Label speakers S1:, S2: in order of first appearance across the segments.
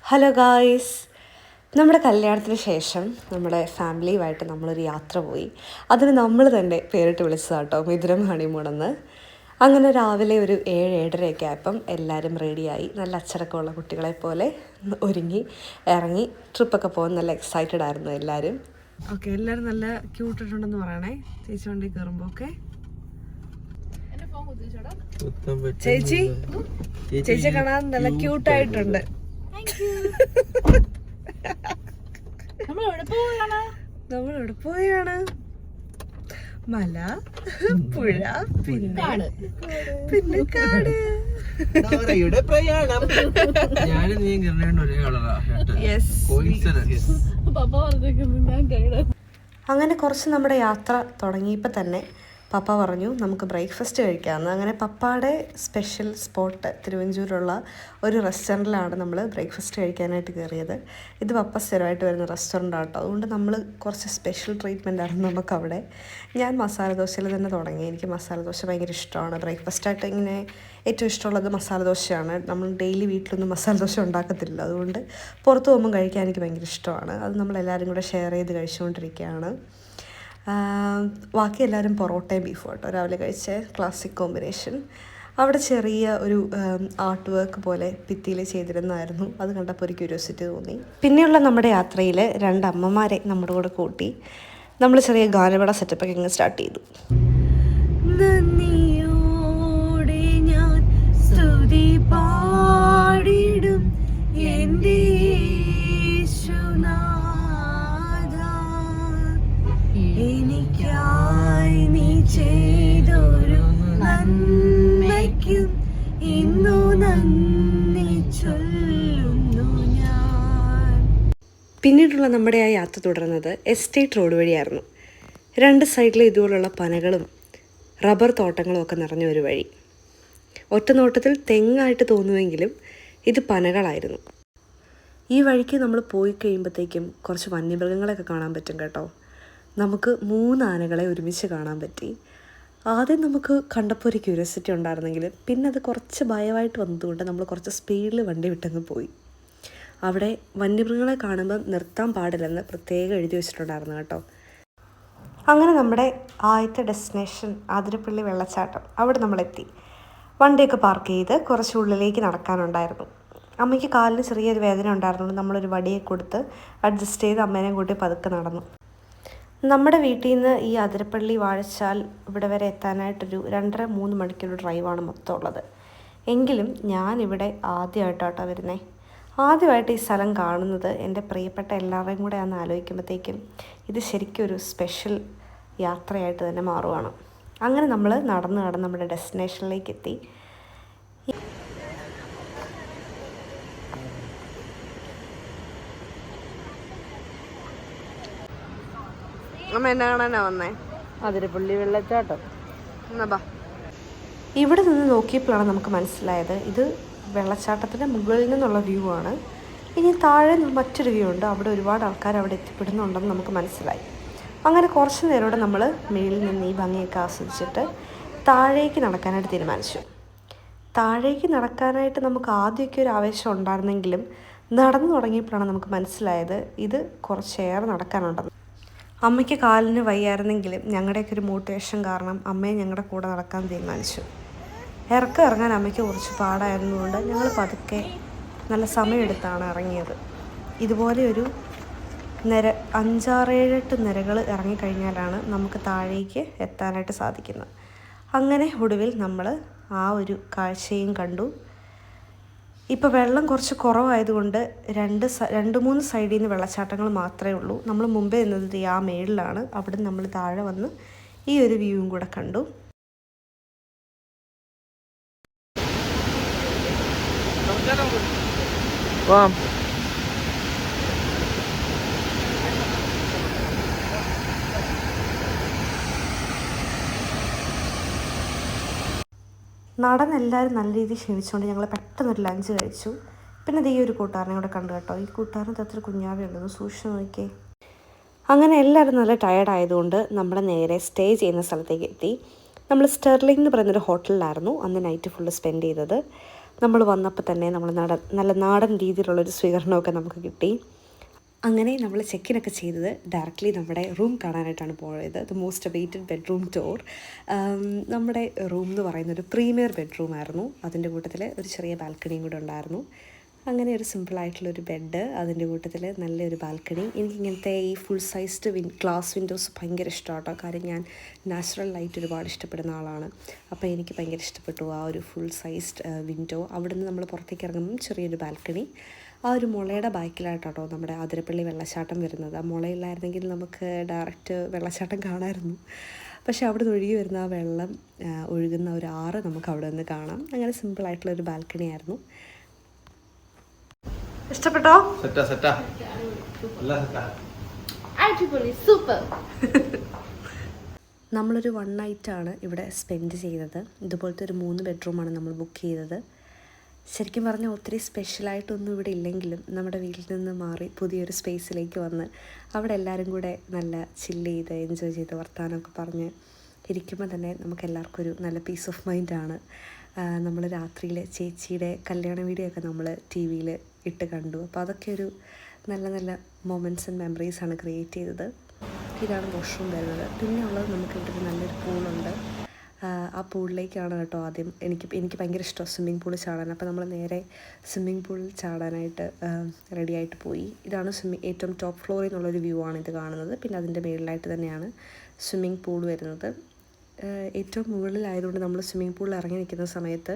S1: Hello guys, നമ്മുടെ കല്യാണത്തിന് ശേഷം നമ്മുടെ ഫാമിലിയുമായിട്ട് നമ്മളൊരു യാത്ര പോയി. അതിന് നമ്മൾ തന്നെ പേരിട്ട് വിളിച്ചതാട്ടോ മിഥുനം ഹണിമൂണെന്ന്. അങ്ങനെ രാവിലെ ഒരു 7-7:30 ആയപ്പം എല്ലാവരും റെഡിയായി നല്ല അച്ചടക്കമുള്ള കുട്ടികളെ പോലെ ഒരുങ്ങി ഇറങ്ങി ട്രിപ്പൊക്കെ പോകാൻ നല്ല എക്സൈറ്റഡ് ആയിരുന്നു എല്ലാവരും. ഓക്കെ, എല്ലാവരും നല്ല ക്യൂട്ടിട്ടുണ്ടെന്ന് പറയണേ ചേച്ചി വണ്ടി കയറുമ്പോൾ. ഓക്കെ ചേച്ചി, ചേച്ചിയെ കാണാൻ നല്ല ക്യൂട്ടായിട്ടുണ്ട്. നമ്മൾ എവിടെ പോയാണ്? മല, പുഴ, പിന്നെ കാട്. അങ്ങനെ കുറച്ച് നമ്മുടെ യാത്ര തുടങ്ങിയപ്പോൾ തന്നെ പപ്പ പറഞ്ഞു നമുക്ക് ബ്രേക്ക്ഫാസ്റ്റ് കഴിക്കാമെന്ന്. അങ്ങനെ പപ്പയുടെ സ്പെഷ്യൽ സ്പോട്ട് തിരുവഞ്ചൂരുള്ള ഒരു റെസ്റ്റോറൻറ്റിലാണ് നമ്മൾ ബ്രേക്ക്ഫാസ്റ്റ് കഴിക്കാനായിട്ട് കയറിയത്. ഇത് പപ്പ സ്ഥിരമായിട്ട് വരുന്ന റെസ്റ്റോറൻ്റ് ആട്ടോ, അതുകൊണ്ട് നമ്മൾ കുറച്ച് സ്പെഷ്യൽ ട്രീറ്റ്മെൻ്റ് ആണ് നമുക്കവിടെ. ഞാൻ മസാല ദോശയിൽ തന്നെ തുടങ്ങി. എനിക്ക് മസാല ദോശ ഭയങ്കര ഇഷ്ടമാണ്. ബ്രേക്ക്ഫാസ്റ്റായിട്ട് ഇങ്ങനെ ഏറ്റവും ഇഷ്ടമുള്ളത് മസാല ദോശയാണ്. നമ്മൾ ഡെയിലി വീട്ടിലൊന്നും മസാല ദോശ ഉണ്ടാക്കത്തില്ല, അതുകൊണ്ട് പുറത്ത് പോകുമ്പം കഴിക്കാൻ എനിക്ക് ഭയങ്കര ഇഷ്ടമാണ്. അത് നമ്മളെല്ലാവരും കൂടെ ഷെയർ ചെയ്ത് കഴിച്ചുകൊണ്ടിരിക്കുകയാണ്. ബാക്കി എല്ലാവരും പൊറോട്ടയും ബീഫും കേട്ടോ രാവിലെ കഴിച്ച ക്ലാസിക് കോമ്പിനേഷൻ. അവിടെ ചെറിയ ഒരു ആർട്ട് വർക്ക് പോലെ ഭിത്തിയിൽ ചെയ്തിരുന്നായിരുന്നു. അത് കണ്ടപ്പോൾ ഒരു ക്യൂരിയോസിറ്റി തോന്നി. പിന്നെയുള്ള നമ്മുടെ യാത്രയിൽ 2 അമ്മമാരെ നമ്മുടെ കൂടെ കൂട്ടി നമ്മൾ ചെറിയ ഗാനമേള സെറ്റപ്പൊക്കെ ഇങ്ങനെ സ്റ്റാർട്ട് ചെയ്തു. നന്ദിയോടെ ഞാൻ സ്തുതി പാടിടും എൻ്റെ എനിക്കായി നീ ചെയ്തൊരു നന്മയ്ക്കും ഇന്നു നന്ദി ചൊല്ലുന്നു ഞാൻ. പിന്നീടുള്ള നമ്മുടെ ആ യാത്ര തുടർന്നത് എസ്റ്റേറ്റ് റോഡ് വഴിയായിരുന്നു. 2 സൈഡിലും ഇതുപോലുള്ള പനകളും റബ്ബർ തോട്ടങ്ങളും ഒക്കെ നിറഞ്ഞ ഒരു വഴി. ഒറ്റ നോട്ടത്തിൽ തെങ്ങായിട്ട് തോന്നുമെങ്കിലും ഇത് പനകളായിരുന്നു. ഈ വഴിക്ക് നമ്മൾ പോയി കഴിയുമ്പോഴത്തേക്കും കുറച്ച് വന്യമൃഗങ്ങളെയൊക്കെ കാണാൻ പറ്റും കേട്ടോ. നമുക്ക് 3 ആനകളെ ഒരുമിച്ച് കാണാൻ പറ്റി. ആദ്യം നമുക്ക് കണ്ടപ്പോൾ ഒരു ക്യൂരിയോസിറ്റി ഉണ്ടായിരുന്നെങ്കിൽ പിന്നെ അത് കുറച്ച് ഭയമായിട്ട് വന്നതുകൊണ്ട് നമ്മൾ കുറച്ച് സ്പീഡിൽ വണ്ടി വിട്ടങ്ങ് പോയി. അവിടെ വന്യമൃഗങ്ങളെ കാണുമ്പോൾ നിർത്താൻ പാടില്ലെന്ന് പ്രത്യേകം എഴുതി വെച്ചിട്ടുണ്ടായിരുന്നു കേട്ടോ. അങ്ങനെ നമ്മുടെ ആദ്യത്തെ ഡെസ്റ്റിനേഷൻ ആതിരപ്പള്ളി വെള്ളച്ചാട്ടം, അവിടെ നമ്മളെത്തി. വണ്ടിയൊക്കെ പാർക്ക് ചെയ്ത് കുറച്ച് ഉള്ളിലേക്ക് നടക്കാനുണ്ടായിരുന്നു. അമ്മയ്ക്ക് കാലിന് ചെറിയൊരു വേദന ഉണ്ടായിരുന്നുകൊണ്ട് നമ്മളൊരു വടിയെ കൊടുത്ത് അഡ്ജസ്റ്റ് ചെയ്ത് അമ്മേനെയും കൂട്ടി പതുക്കെ നടന്നു. നമ്മുടെ വീട്ടിൽ നിന്ന് ഈ അതിരപ്പള്ളി വാഴച്ചാൽ ഇവിടെ വരെ എത്താനായിട്ടൊരു 2.5-3 മണിക്കൂർ ഡ്രൈവാണ് മൊത്തം ഉള്ളത്. എങ്കിലും ഞാനിവിടെ ആദ്യമായിട്ടാട്ടോ വരുന്നത്. ആദ്യമായിട്ട് ഈ സ്ഥലം കാണുന്നത് എൻ്റെ പ്രിയപ്പെട്ട എല്ലാവരെയും കൂടെ ആണെന്ന് ആലോചിക്കുമ്പോഴത്തേക്കും ഇത് ശരിക്കും ഒരു സ്പെഷ്യൽ യാത്രയായിട്ട് തന്നെ മാറുകയാണ്. അങ്ങനെ നമ്മൾ നടന്ന് നമ്മുടെ ഡെസ്റ്റിനേഷനിലേക്ക് എത്തി. അമ്മ എന്നെ കാണാനാ വന്നേ?
S2: അതിരപ്പള്ളി വെള്ളച്ചാട്ടം.
S1: എന്നാ ബാ. ഇവിടെ നിന്ന് നോക്കിയപ്പോഴാണ് നമുക്ക് മനസ്സിലായത് ഇത് വെള്ളച്ചാട്ടത്തിൻ്റെ മുകളിൽ നിന്നുള്ള വ്യൂ ആണ്. ഇനി താഴെ മറ്റൊരു വ്യൂ ഉണ്ട്, അവിടെ ഒരുപാട് ആൾക്കാർ അവിടെ എത്തിപ്പെടുന്നുണ്ടെന്ന് നമുക്ക് മനസ്സിലായി. അങ്ങനെ കുറച്ച് നേരോടെ നമ്മൾ മേളിൽ നിന്ന് ഈ ഭംഗിയൊക്കെ ആസ്വദിച്ചിട്ട് താഴേക്ക് നടക്കാനായിട്ട് തീരുമാനിച്ചു. താഴേക്ക് നടക്കാനായിട്ട് നമുക്ക് ആദ്യമൊക്കെ ഒരു ആവേശം ഉണ്ടായിരുന്നെങ്കിലും നടന്നു തുടങ്ങിയപ്പോഴാണ് നമുക്ക് മനസ്സിലായത് ഇത് കുറച്ചേറെ നടക്കാനുണ്ടെന്ന്. അമ്മയ്ക്ക് കാലിന് വയ്യായിരുന്നെങ്കിലും ഞങ്ങളുടെയൊക്കെ ഒരു മോട്ടിവേഷൻ കാരണം അമ്മയെ ഞങ്ങളുടെ കൂടെ നടക്കാൻ തീരുമാനിച്ചു. ഇറങ്ങാൻ അമ്മയ്ക്ക് കുറച്ച് പാടായിരുന്നതുകൊണ്ട് ഞങ്ങൾ പതുക്കെ നല്ല സമയമെടുത്താണ് ഇറങ്ങിയത്. ഇതുപോലെ ഒരു 5-6-7 നിരകൾ ഇറങ്ങിക്കഴിഞ്ഞാലാണ് നമുക്ക് താഴേക്ക് എത്താനായിട്ട് സാധിക്കുന്നത്. അങ്ങനെ ഒടുവിൽ നമ്മൾ ആ ഒരു കാഴ്ചയും കണ്ടു. ഇപ്പോൾ വെള്ളം കുറച്ച് കുറവായതുകൊണ്ട് 2-3 സൈഡിൽ നിന്ന് വെള്ളച്ചാട്ടങ്ങൾ മാത്രമേ ഉള്ളൂ. നമ്മൾ മുമ്പേ നിന്നത് ആ മേളിലാണ്. അവിടെ നമ്മൾ താഴെ വന്ന് ഈ ഒരു വ്യൂവും കൂടെ കണ്ടു. നടന്നെല്ലാവരും നല്ല രീതിയിൽ ക്ഷണിച്ചുകൊണ്ട് ഞങ്ങൾ പെട്ടെന്നൊരു ലഞ്ച് കഴിച്ചു. പിന്നെ ഈ ഒരു കൂട്ടുകാരനെ കൂടെ കണ്ടു കേട്ടോ. ഈ കൂട്ടുകാരന് അത്ര കുഞ്ഞാവയുണ്ടെന്ന് സൂക്ഷിച്ച് നോക്കിയേ. അങ്ങനെ എല്ലാവരും നല്ല ടയേർഡായതുകൊണ്ട് നമ്മൾ നേരെ സ്റ്റേ ചെയ്യുന്ന സ്ഥലത്തേക്ക് എത്തി. നമ്മൾ സ്റ്റെർലിംഗ് എന്ന് പറയുന്നൊരു ഹോട്ടലിലായിരുന്നു അന്ന് നൈറ്റ് ഫുള്ള് സ്പെൻഡ് ചെയ്തത്. നമ്മൾ വന്നപ്പോൾ തന്നെ നമ്മൾ നല്ല നാടൻ രീതിയിലുള്ളൊരു സ്വീകരണമൊക്കെ നമുക്ക് കിട്ടി. അങ്ങനെ നമ്മൾ ചെക്കിനൊക്കെ ചെയ്തത് ഡയറക്റ്റ്ലി നമ്മുടെ റൂം കാണാനായിട്ടാണ് പോയത്. The most awaited bedroom tour. നമ്മുടെ റൂം എന്ന് പറയുന്ന ഒരു പ്രീമിയർ ബെഡ്റൂം ആയിരുന്നു. അതിൻ്റെ കൂട്ടത്തിൽ ഒരു ചെറിയ ബാൽക്കണിയും കൂടെ ഉണ്ടായിരുന്നു. അങ്ങനെ ഒരു സിമ്പിളായിട്ടുള്ളൊരു ബെഡ്, അതിൻ്റെ കൂട്ടത്തിൽ നല്ലൊരു ബാൽക്കണി. എനിക്കിങ്ങനത്തെ ഈ ഫുൾ സൈസ്ഡ് ഗ്ലാസ് വിൻഡോസ് ഭയങ്കര ഇഷ്ടമാണ്. കാര്യം ഞാൻ നാച്ചുറൽ ലൈറ്റ് ഒരുപാട് ഇഷ്ടപ്പെടുന്ന ആളാണ്. അപ്പോൾ എനിക്ക് ഭയങ്കര ഇഷ്ടപ്പെട്ടു ആ ഒരു ഫുൾ സൈസ്ഡ് വിൻഡോ. അവിടെ നിന്ന് നമ്മൾ പുറത്തേക്ക് ഇറങ്ങുമ്പം ചെറിയൊരു ബാൽക്കണി. ആ ഒരു മുളയുടെ ബാക്കിലായിട്ടോ നമ്മുടെ ആതിരപ്പള്ളി വെള്ളച്ചാട്ടം വരുന്നത്. ആ മുളയില്ലായിരുന്നെങ്കിൽ നമുക്ക് ഡയറക്റ്റ് വെള്ളച്ചാട്ടം കാണാമായിരുന്നു. പക്ഷേ അവിടെ നിന്ന് ഒഴുകി വരുന്ന ആ വെള്ളം ഒഴുകുന്ന ഒരു ആറ് നമുക്ക് അവിടെ നിന്ന് കാണാം. അങ്ങനെ സിമ്പിളായിട്ടുള്ളൊരു ബാൽക്കണി ആയിരുന്നു. ഇഷ്ടപ്പെട്ടോ? നമ്മളൊരു 1 നൈറ്റാണ് ഇവിടെ സ്പെൻഡ് ചെയ്തത്. ഇതുപോലത്തെ ഒരു 3 ബെഡ്റൂമാണ് നമ്മൾ ബുക്ക് ചെയ്തത്. ശരിക്കും പറഞ്ഞാൽ ഒത്തിരി സ്പെഷ്യലായിട്ടൊന്നും ഇവിടെ ഇല്ലെങ്കിലും നമ്മുടെ വീട്ടിൽ നിന്ന് മാറി പുതിയൊരു സ്പേസിലേക്ക് വന്ന് അവിടെ എല്ലാവരും കൂടെ നല്ല ചില്ല് ചെയ്ത് എൻജോയ് ചെയ്ത് വർത്തമാനമൊക്കെ പറഞ്ഞ് ഇരിക്കുമ്പോൾ തന്നെ നമുക്കെല്ലാവർക്കും ഒരു നല്ല പീസ് ഓഫ് മൈൻഡാണ്. നമ്മൾ രാത്രിയിൽ ചേച്ചിയുടെ കല്യാണ വീഡിയോ ഒക്കെ നമ്മൾ ടി വിയിൽ ഇട്ട് കണ്ടു. അപ്പോൾ അതൊക്കെ ഒരു നല്ല നല്ല മൊമെൻറ്റ്സ് ആൻഡ് മെമ്മറീസാണ് ക്രിയേറ്റ് ചെയ്തത്. ഇതാണ് വാഷ്റൂം വരുന്നത്. പിന്നെ ഉള്ളത് നമുക്കിവിടെ ഒരു നല്ലൊരു പൂളുണ്ട്. ആ പൂളിലേക്കാണ് കേട്ടോ ആദ്യം എനിക്ക് ഭയങ്കര ഇഷ്ടമാണ് സ്വിമ്മിംഗ് പൂളിൽ ചാടാൻ. അപ്പോൾ നമ്മൾ നേരെ സ്വിമ്മിംഗ് പൂളിൽ ചാടാനായിട്ട് റെഡിയായിട്ട് പോയി. ഇതാണ് ഏറ്റവും ടോപ്പ് ഫ്ലോറിൽ നിന്നുള്ളൊരു വ്യൂ ആണ് ഇത് കാണുന്നത്. പിന്നെ അതിൻ്റെ മുകളിലായിട്ട് തന്നെയാണ് സ്വിമ്മിംഗ് പൂൾ വരുന്നത്. ഏറ്റവും മുകളിലായതുകൊണ്ട് നമ്മൾ സ്വിമ്മിംഗ് പൂളിൽ ഇറങ്ങി നിൽക്കുന്ന സമയത്ത്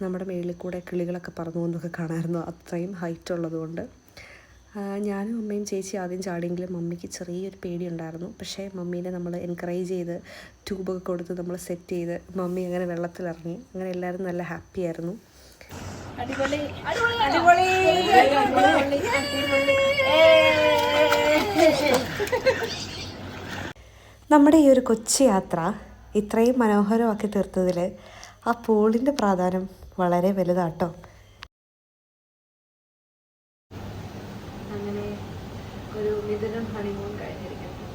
S1: നമ്മുടെ മുകളിൽ കൂടെ കിളികളൊക്കെ പറന്നു എന്നൊക്കെ കാണാമായിരുന്നു. അത്രയും ഹൈറ്റ് ഉള്ളതുകൊണ്ട് ഞാനും അമ്മയും ചേച്ചി ആദ്യം ചാടിയെങ്കിലും മമ്മിക്ക് ചെറിയൊരു പേടിയുണ്ടായിരുന്നു. പക്ഷേ മമ്മീനെ നമ്മൾ എൻകറേജ് ചെയ്ത് ട്യൂബൊക്കെ കൊടുത്ത് നമ്മൾ സെറ്റ് ചെയ്ത് മമ്മി അങ്ങനെ വെള്ളത്തിലിറങ്ങി. അങ്ങനെ എല്ലാവരും നല്ല ഹാപ്പി ആയിരുന്നു. നമ്മുടെ ഈ ഒരു കൊച്ചു യാത്ര ഇത്രയും മനോഹരമാക്കി തീർത്തതിൽ ആ പൂളിൻ്റെ പ്രാധാന്യം വളരെ വലുതാട്ടോ. അങ്ങനെ ഒരു മിഥുനം ഹണിമൂൺ കഴിഞ്ഞിരിക്കുന്നു.